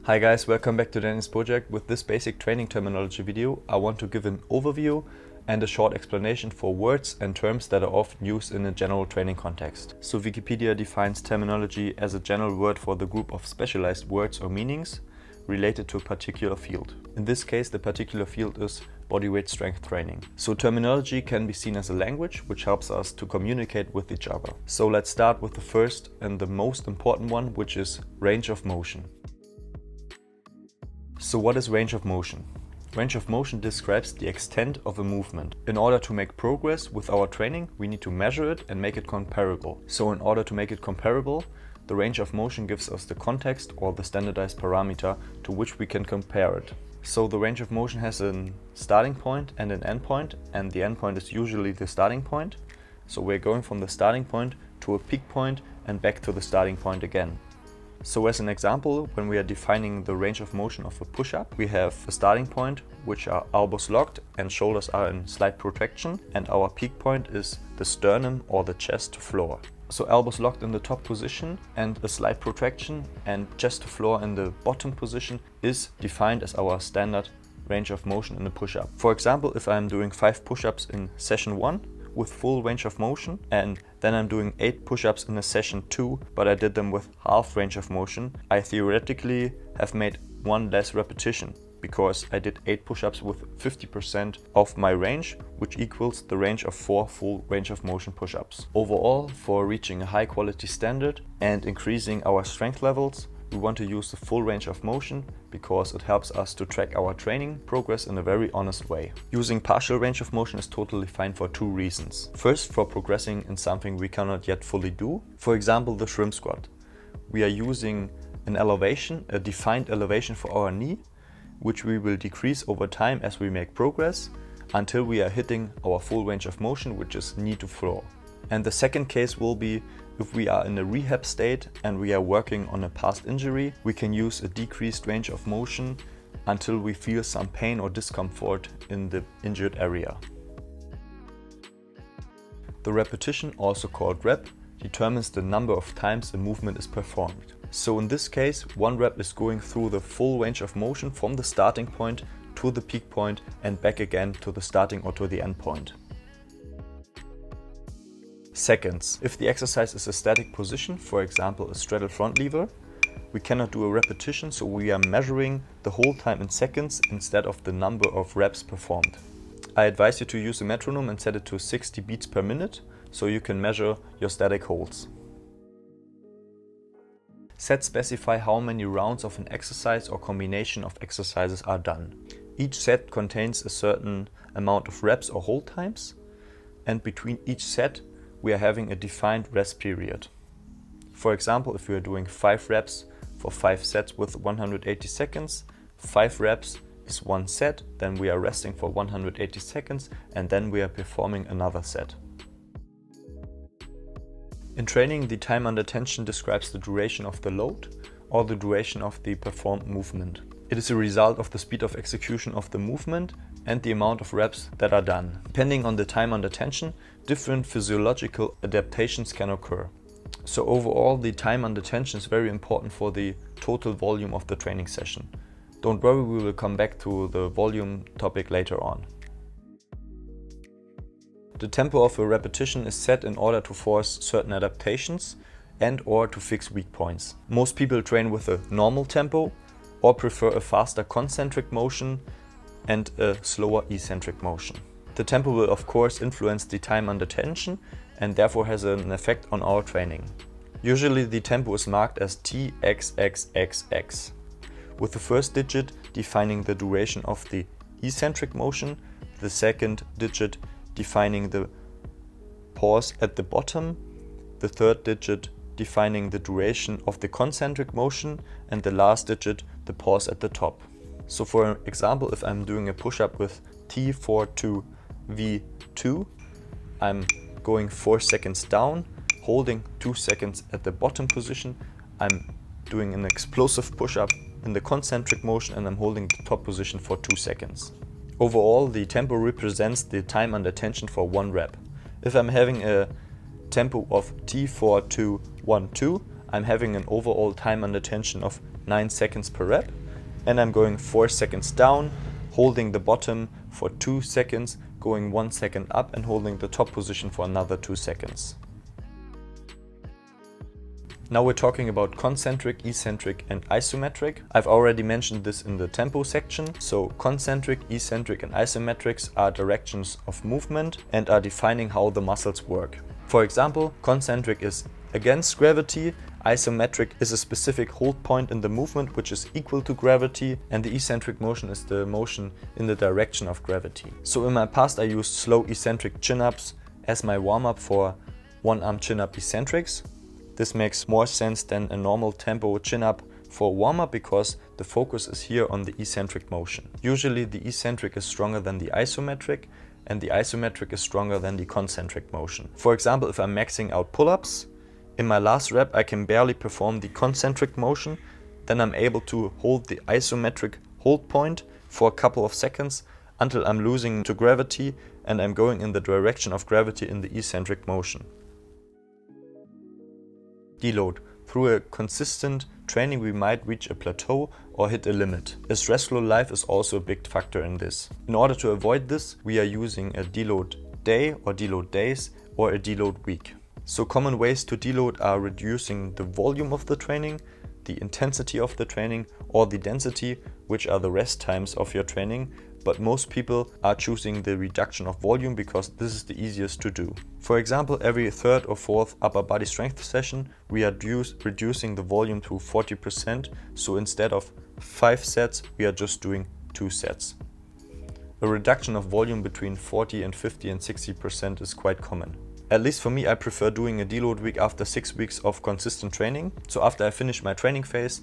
Hi guys, welcome back to Dennis Project. With this basic training terminology video, I want to give an overview and a short explanation for words and terms that are often used in a general training context. So Wikipedia defines terminology as a general word for the group of specialized words or meanings related to a particular field. In this case, the particular field is bodyweight strength training. So terminology can be seen as a language which helps us to communicate with each other. So let's start with the first and the most important one, which is range of motion. So what is range of motion? Range of motion describes the extent of a movement. In order to make progress with our training, we need to measure it and make it comparable. So in order to make it comparable, the range of motion gives us the context or the standardized parameter to which we can compare it. So the range of motion has a starting point and an end point, and the end point is usually the starting point. So we're going from the starting point to a peak point and back to the starting point again. So as an example, when we are defining the range of motion of a push-up, we have a starting point, which are elbows locked and shoulders are in slight protraction, and our peak point is the sternum or the chest to floor. So elbows locked in the top position and a slight protraction and chest to floor in the bottom position is defined as our standard range of motion in a push-up. For example, if I'm doing 5 push-ups in session 1 with full range of motion, and then I'm doing 8 push-ups in a session 2, but I did them with half range of motion, I theoretically have made 1 less repetition, because I did 8 push-ups with 50% of my range, which equals the range of 4 full range of motion push-ups. Overall, for reaching a high quality standard and increasing our strength levels, we want to use the full range of motion because it helps us to track our training progress in a very honest way. Using partial range of motion is totally fine for 2 reasons. First, for progressing in something we cannot yet fully do. For example, the shrimp squat. We are using an elevation, a defined elevation for our knee, which we will decrease over time as we make progress until we are hitting our full range of motion, which is knee to floor. And the second case will be if we are in a rehab state and we are working on a past injury, we can use a decreased range of motion until we feel some pain or discomfort in the injured area. The repetition, also called rep, determines the number of times a movement is performed. So in this case, 1 rep is going through the full range of motion from the starting point to the peak point and back again to the starting or to the end point. Seconds. If the exercise is a static position, for example a straddle front lever, we cannot do a repetition, so we are measuring the whole time in seconds instead of the number of reps performed. I advise you to use a metronome and set it to 60 beats per minute, so you can measure your static holds. Sets specify how many rounds of an exercise or combination of exercises are done. Each set contains a certain amount of reps or hold times, and between each set we are having a defined rest period. For example, if we are doing 5 reps for 5 sets with 180 seconds, 5 reps is 1 set, then we are resting for 180 seconds, and then we are performing another set. In training, the time under tension describes the duration of the load or the duration of the performed movement. It is a result of the speed of execution of the movement and the amount of reps that are done. Depending on the time under tension, different physiological adaptations can occur. So overall, the time under tension is very important for the total volume of the training session. Don't worry, we will come back to the volume topic later on. The tempo of a repetition is set in order to force certain adaptations and or to fix weak points. Most people train with a normal tempo or prefer a faster concentric motion and a slower eccentric motion. The tempo will of course influence the time under tension and therefore has an effect on our training. Usually the tempo is marked as TXXXX, with the first digit defining the duration of the eccentric motion, the second digit defining the pause at the bottom, the third digit defining the duration of the concentric motion, and the last digit the pause at the top. So for example, if I'm doing a push-up with T42V2, I'm going 4 seconds down, holding 2 seconds at the bottom position. I'm doing an explosive push-up in the concentric motion and I'm holding the top position for 2 seconds. Overall, the tempo represents the time under tension for 1 rep. If I'm having a tempo of T4212, I'm having an overall time under tension of 9 seconds per rep, and I'm going 4 seconds down, holding the bottom for 2 seconds, going 1 second up and holding the top position for another 2 seconds. Now we're talking about concentric, eccentric and isometric. I've already mentioned this in the tempo section. So concentric, eccentric and isometrics are directions of movement and are defining how the muscles work. For example, concentric is against gravity, isometric is a specific hold point in the movement which is equal to gravity, and the eccentric motion is the motion in the direction of gravity. So in my past I used slow eccentric chin-ups as my warm-up for one-arm chin-up eccentrics. This makes more sense than a normal tempo chin-up for warm-up because the focus is here on the eccentric motion. Usually the eccentric is stronger than the isometric and the isometric is stronger than the concentric motion. For example, if I'm maxing out pull-ups, in my last rep I can barely perform the concentric motion, then I'm able to hold the isometric hold point for a couple of seconds until I'm losing to gravity and I'm going in the direction of gravity in the eccentric motion. Deload. Through a consistent training we might reach a plateau or hit a limit. A stressful life is also a big factor in this. In order to avoid this, we are using a deload day or deload days or a deload week. So common ways to deload are reducing the volume of the training, the intensity of the training or the density, which are the rest times of your training. But most people are choosing the reduction of volume because this is the easiest to do. For example, every third or fourth upper body strength session, we are reducing the volume to 40%. So instead of 5 sets, we are just doing 2 sets. A reduction of volume between 40 and 50 and 60% is quite common. At least for me, I prefer doing a deload week after 6 weeks of consistent training. So after I finish my training phase,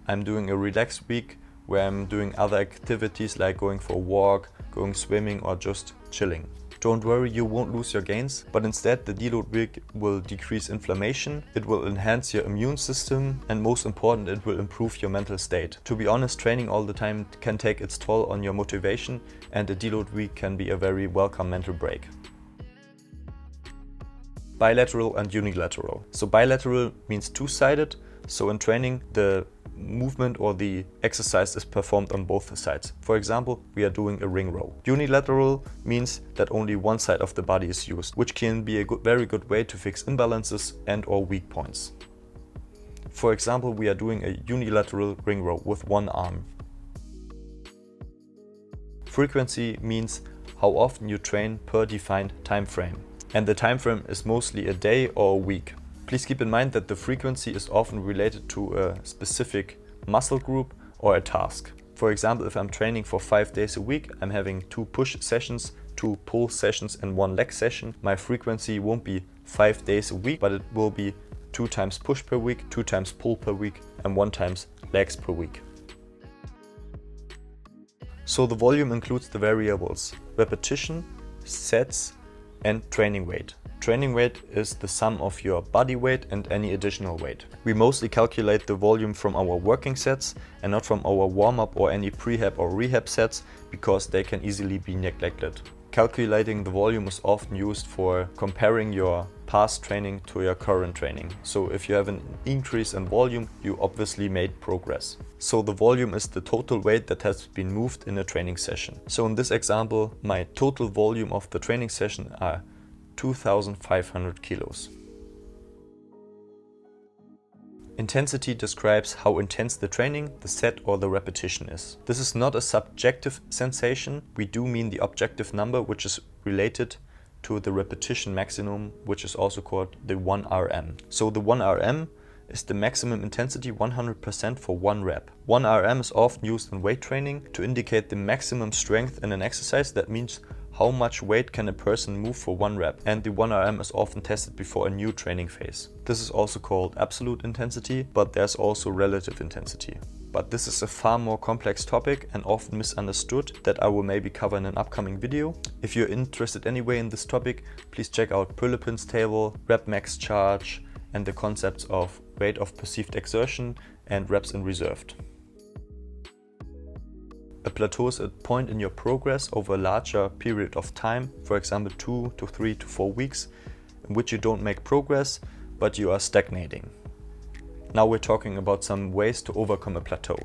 I'm doing a relaxed week where I'm doing other activities like going for a walk, going swimming or just chilling. Don't worry, you won't lose your gains, but instead the deload week will decrease inflammation, it will enhance your immune system, and most important, it will improve your mental state. To be honest, training all the time can take its toll on your motivation, and a deload week can be a very welcome mental break. Bilateral and unilateral. So bilateral means two-sided, so in training the movement or the exercise is performed on both sides. For example, we are doing a ring row. Unilateral means that only one side of the body is used, which can be a very good way to fix imbalances and or weak points. For example, we are doing a unilateral ring row with one arm. Frequency means how often you train per defined time frame. And the time frame is mostly a day or a week. Please keep in mind that the frequency is often related to a specific muscle group or a task. For example, if I'm training for 5 days a week, I'm having 2 push sessions, 2 pull sessions and 1 leg session. My frequency won't be 5 days a week, but it will be 2 times push per week, 2 times pull per week and 1 times legs per week. So the volume includes the variables repetition, sets and training weight. Training weight is the sum of your body weight and any additional weight. We mostly calculate the volume from our working sets and not from our warm-up or any prehab or rehab sets because they can easily be neglected. Calculating the volume is often used for comparing your past training to your current training. So if you have an increase in volume, you obviously made progress. So the volume is the total weight that has been moved in a training session. So in this example, my total volume of the training session are 2,500 kilos. Intensity describes how intense the training, the set or the repetition is. This is not a subjective sensation. We do mean the objective number, which is related to the repetition maximum, which is also called the 1 RM. So the 1 RM is the maximum intensity 100% for 1 rep. 1 RM is often used in weight training to indicate the maximum strength in an exercise. That means how much weight can a person move for 1 rep, and the 1 RM is often tested before a new training phase. This is also called absolute intensity, but there's also relative intensity. But this is a far more complex topic and often misunderstood that I will maybe cover in an upcoming video. If you're interested anyway in this topic, please check out Prilipin's table, rep max charge, and the concepts of rate of perceived exertion and reps in reserved. A plateau is a point in your progress over a larger period of time, for example 2 to 3 to 4 weeks, in which you don't make progress, but you are stagnating. Now we're talking about some ways to overcome a plateau.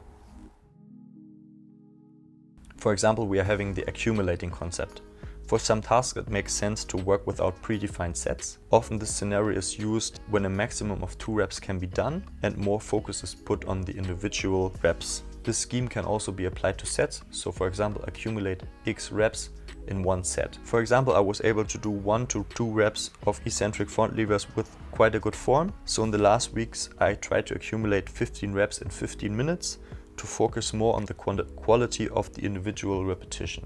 For example, we are having the accumulating concept. For some tasks it makes sense to work without predefined sets. Often this scenario is used when a maximum of 2 reps can be done and more focus is put on the individual reps. This scheme can also be applied to sets, so for example accumulate X reps in one set. For example, I was able to do 1 to 2 reps of eccentric front levers with quite a good form. So in the last weeks I tried to accumulate 15 reps in 15 minutes to focus more on the quality of the individual repetition.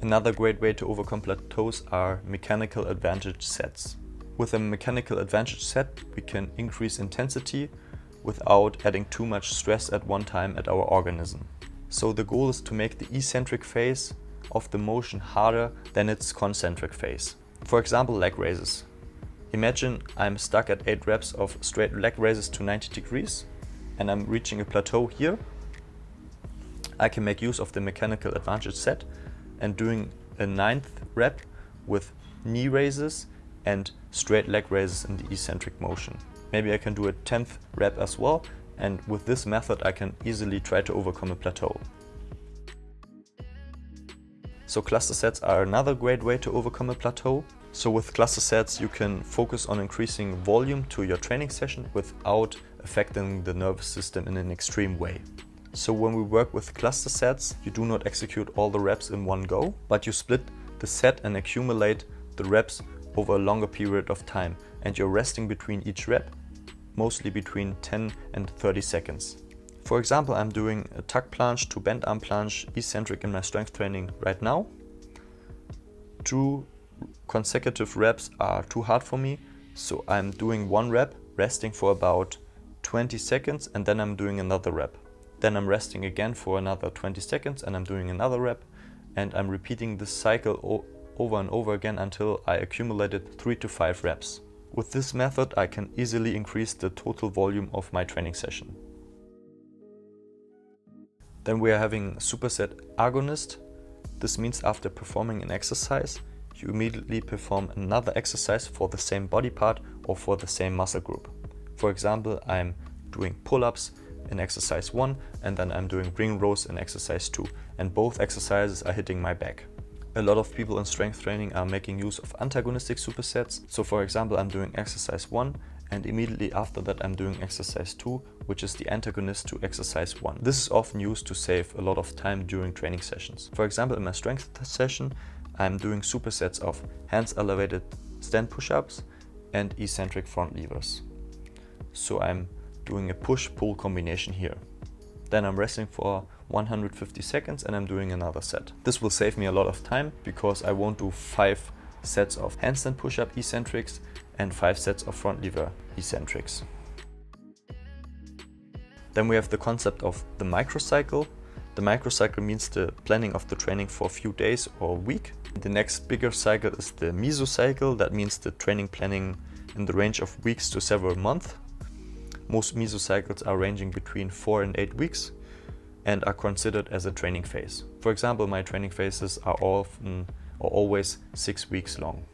Another great way to overcome plateaus are mechanical advantage sets. With a mechanical advantage set we can increase intensity without adding too much stress at one time at our organism. So the goal is to make the eccentric phase of the motion harder than its concentric phase. For example, leg raises. Imagine I'm stuck at 8 reps of straight leg raises to 90 degrees and I'm reaching a plateau here. I can make use of the mechanical advantage set and doing a 9th rep with knee raises and straight leg raises in the eccentric motion. Maybe I can do a 10th rep as well, and with this method I can easily try to overcome a plateau. So cluster sets are another great way to overcome a plateau. So with cluster sets you can focus on increasing volume to your training session without affecting the nervous system in an extreme way. So when we work with cluster sets, you do not execute all the reps in one go, but you split the set and accumulate the reps over a longer period of time, and you're resting between each rep, mostly between 10 and 30 seconds. For example, I'm doing a tuck plunge to bent arm plunge eccentric in my strength training right now. 2 consecutive reps are too hard for me, so I'm doing 1 rep, resting for about 20 seconds, and then I'm doing another rep. Then I'm resting again for another 20 seconds and I'm doing another rep, and I'm repeating this cycle over and over again until I accumulated 3 to 5 reps. With this method I can easily increase the total volume of my training session. Then we are having superset Agonist. This means after performing an exercise, you immediately perform another exercise for the same body part or for the same muscle group. For example, I'm doing pull-ups in exercise 1 and then I'm doing ring rows in exercise 2, and both exercises are hitting my back. A lot of people in strength training are making use of antagonistic supersets. So for example, I'm doing exercise 1 and immediately after that I'm doing exercise 2, which is the antagonist to exercise 1. This is often used to save a lot of time during training sessions. For example, in my strength session I'm doing supersets of hands elevated stand push-ups and eccentric front levers. So I'm doing a push-pull combination here. Then I'm resting for 150 seconds and I'm doing another set. This will save me a lot of time because I won't do 5 sets of handstand push-up eccentrics and 5 sets of front lever eccentrics. Then we have the concept of the macrocycle. The macrocycle means the planning of the training for a few days or a week. The next bigger cycle is the mesocycle. That means the training planning in the range of weeks to several months. Most mesocycles are ranging between 4 and 8 weeks and are considered as a training phase. For example, my training phases are often or always 6 weeks long.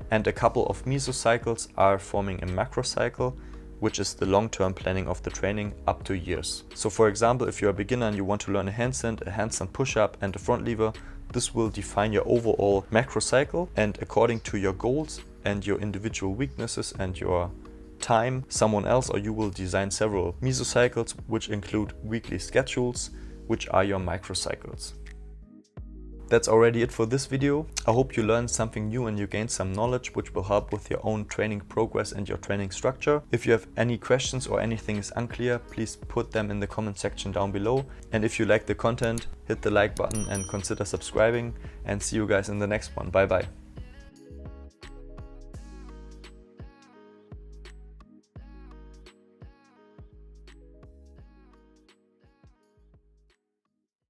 And a couple of mesocycles are forming a macrocycle, which is the long-term planning of the training up to years. So for example, if you're a beginner and you want to learn a handstand push-up and a front lever, this will define your overall macrocycle, and according to your goals and your individual weaknesses and your time, someone else or you will design several mesocycles which include weekly schedules, which are your microcycles. That's already it for this video. I hope you learned something new and you gained some knowledge which will help with your own training progress and your training structure. If you have any questions or anything is unclear, please put them in the comment section down below. And if you like the content, hit the like button and consider subscribing, and see you guys in the next one. Bye bye.